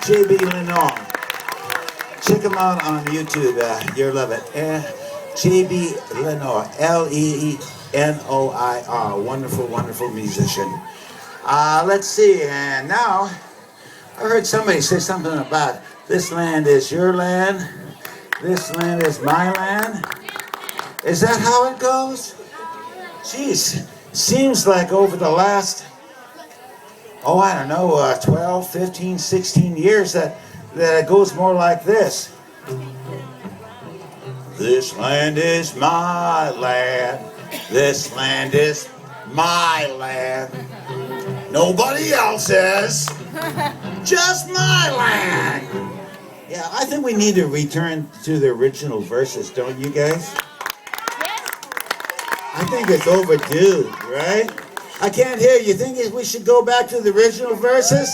JB Lenore. Check him out on YouTube. You'll love it. JB Lenore, Lenoir. Wonderful, wonderful musician. Let's see. And now, I heard somebody say something about this land is your land. This land is my land. Is that how it goes? Jeez. Seems like over the last, I don't know, 12, 15, 16 years that it goes more like this. This land is my land. This land is my land. Nobody else's. Just my land. Yeah, I think we need to return to the original verses, don't you guys? I think it's overdue, right? I can't hear you. Think we should go back to the original verses?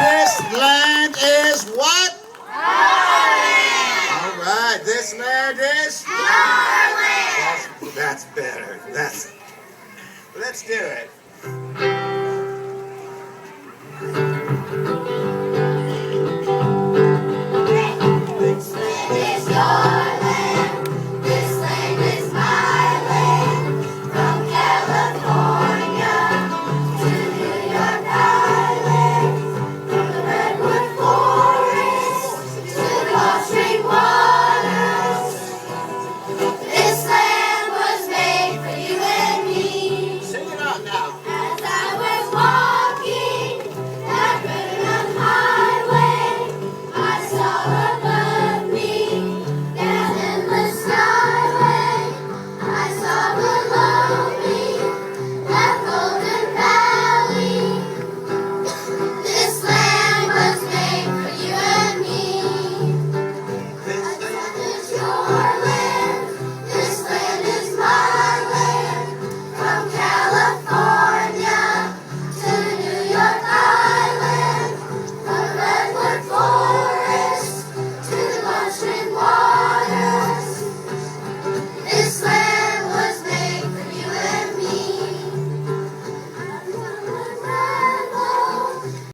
This land is what? Our land. All right, this land is our land. That's better. Let's do it.